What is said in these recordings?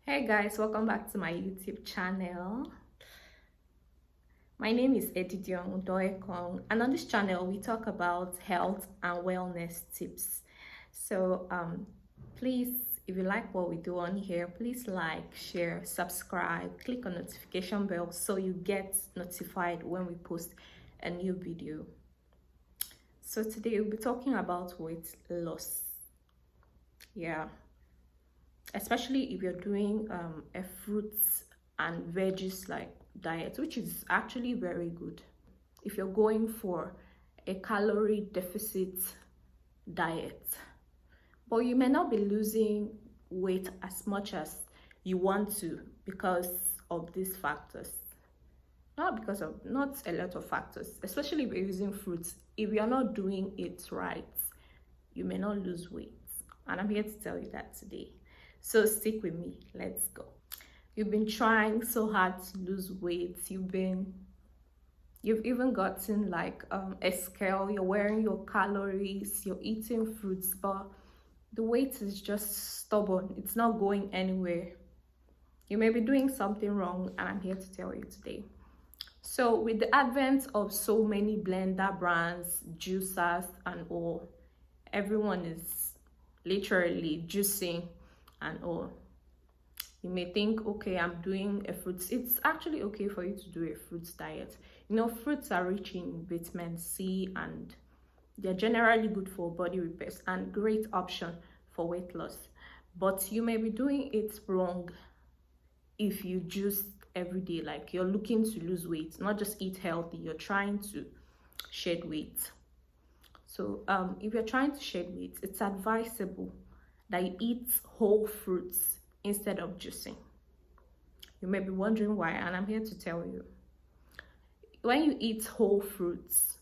Hey guys, welcome back to my YouTube channel. My name is Edidion Udoekong, and on this channel we talk about health and wellness tips. So please, if you like what we do on here, please like, share, subscribe, click on notification bell so you get notified when we post a new video. So today we'll be talking about weight loss. Especially if you're doing a fruits and veggies like diet, which is actually very good. If you're going for a calorie deficit diet, but you may not be losing weight as much as you want to because of these factors. Not a lot of factors, especially if you're using fruits. If you're not doing it right, you may not lose weight, and I'm here to tell you that today. So stick with me, let's go. You've been trying so hard to lose weight. You've even gotten like a scale, you're wearing your calories, you're eating fruits, but the weight is just stubborn. It's not going anywhere. You may be doing something wrong, and I'm here to tell you today. So with the advent of so many blender brands, juicers and all, everyone is literally juicing and all. You may think, okay, I'm doing a fruits. It's actually okay for you to do a fruits diet. You know, fruits are rich in vitamin C and they're generally good for body repairs and great option for weight loss. But you may be doing it wrong if you juice every day, like you're looking to lose weight, not just eat healthy, you're trying to shed weight. So if you're trying to shed weight, it's advisable that you eat whole fruits instead of juicing. You may be wondering why, and I'm here to tell you. When you eat whole fruits,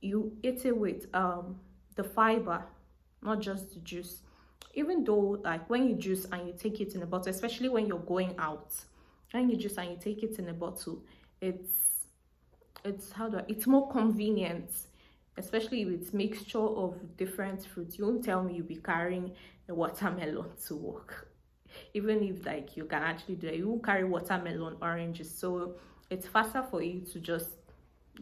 you eat it with the fiber, not just the juice. Even though, like, when you juice and you take it in a bottle, especially when you're going out, when you juice and you take it in a bottle, it's more convenient, especially with mixture of different fruits. You won't tell me you'll be carrying a watermelon to work, even if like you can actually do it. You won't carry watermelon, oranges, so it's faster for you to just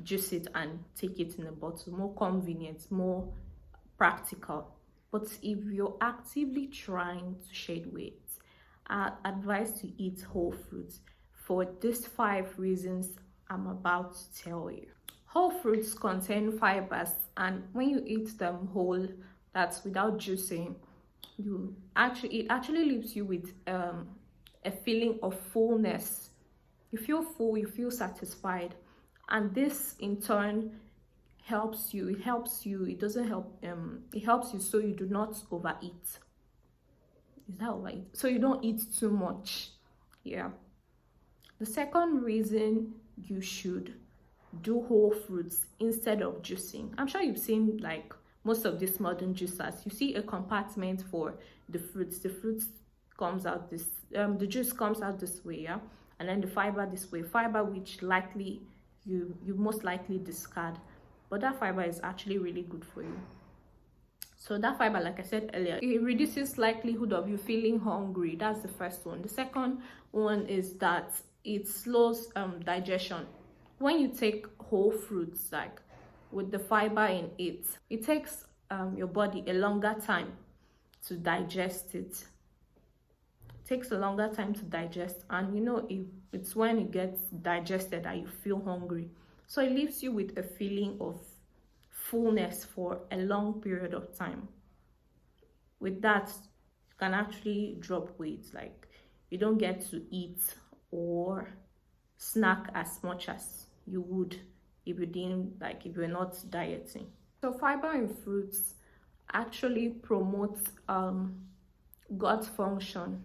juice it and take it in a bottle. More convenient, more practical. But if you're actively trying to shed weight, I advise to eat whole fruits for these 5 reasons I'm about to tell you. Whole fruits contain fibers, and when you eat them whole, that's without juicing, it actually leaves you with a feeling of fullness. You feel full, you feel satisfied, and this in turn helps you. It helps you so you do not overeat. Is that right? So you don't eat too much. The second reason you should do whole fruits instead of juicing. I'm sure you've seen like most of these modern juicers. You see a compartment for the fruits. The fruits comes out this, the juice comes out this way, and then the fiber this way. Fiber which likely you most likely discard, but that fiber is actually really good for you. So that fiber, like I said earlier, it reduces likelihood of you feeling hungry. That's the first one. The second one is that it slows digestion. When you take whole fruits, like with the fiber in it, it takes your body a longer time to digest it. It takes a longer time to digest, and you know, it's when it gets digested that you feel hungry. So it leaves you with a feeling of fullness for a long period of time. With that, you can actually drop weight. Like, you don't get to eat or snack as much as you would if you're not dieting. So fiber in fruits actually promotes gut function,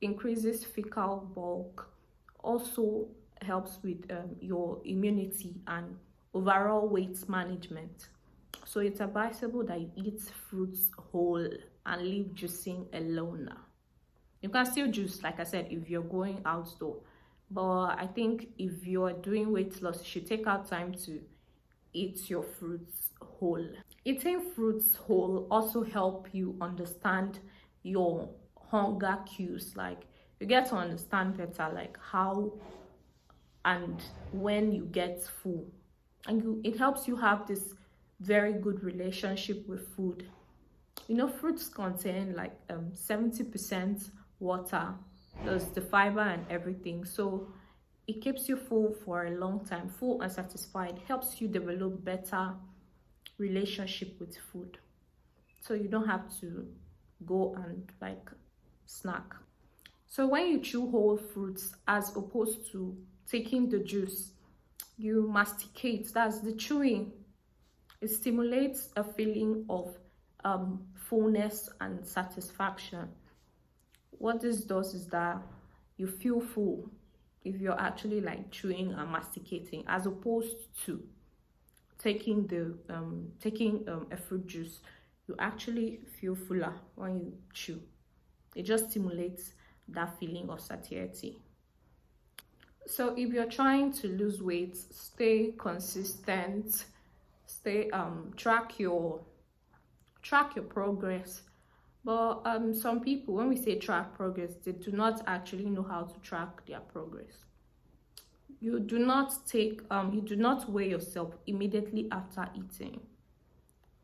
increases fecal bulk, also helps with your immunity and overall weight management. So it's advisable that you eat fruits whole and leave juicing alone now. You can still juice, like I said, if you're going outdoor, but I think if you're doing weight loss, you should take out time to eat your fruits whole. Eating fruits whole also help you understand your hunger cues. Like you get to understand better like how and when you get full, and it helps you have this very good relationship with food. You know, fruits contain like 70% water, plus the fiber and everything, so it keeps you full for a long time, full and satisfied, helps you develop better relationship with food, so you don't have to go and like snack. So when you chew whole fruits as opposed to taking the juice, you masticate, that's the chewing. It stimulates a feeling of fullness and satisfaction. What this does is that you feel full if you're actually like chewing and masticating, as opposed to taking a fruit juice. You actually feel fuller when you chew. It just stimulates that feeling of satiety. So if you're trying to lose weight, stay consistent, stay track your progress. But some people, when we say track progress, they do not actually know how to track their progress. You do not weigh yourself immediately after eating.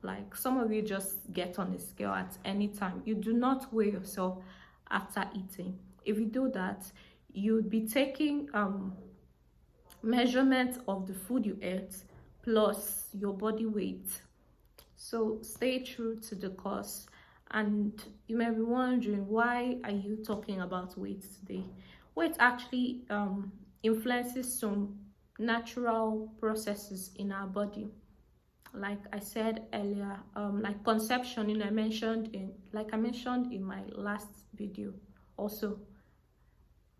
Like some of you just get on a scale at any time. You do not weigh yourself after eating. If you do that, you'd be taking measurement of the food you ate plus your body weight. So stay true to the course. And you may be wondering, why are you talking about weight today? Weight actually influences some natural processes in our body. Like I said earlier, like conception, I mentioned in my last video also,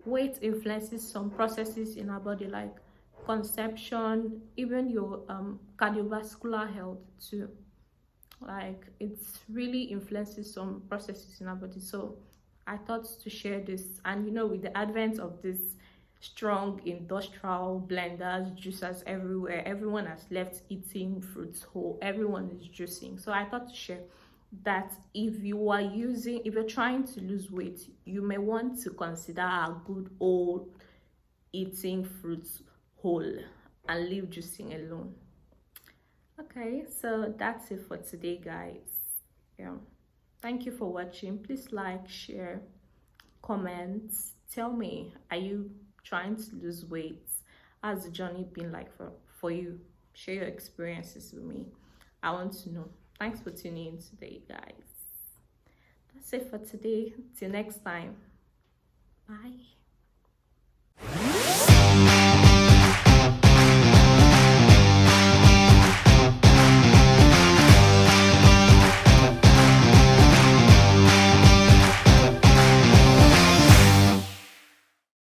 weight influences some processes in our body, like conception, even your cardiovascular health too. Like it really influences some processes in our body. So I thought to share this. And with the advent of this strong industrial blenders, juicers everywhere, everyone has left eating fruits whole, everyone is juicing. So I thought to share that if you're trying to lose weight, you may want to consider a good old eating fruits whole and leave juicing alone. Okay, so that's it for today, guys. Yeah, thank you for watching. Please like, share, comment, tell me, are you trying to lose weight? How's the journey been like for you? Share your experiences with me. I want to know. Thanks for tuning in today, guys. That's it for today. Till next time. Bye.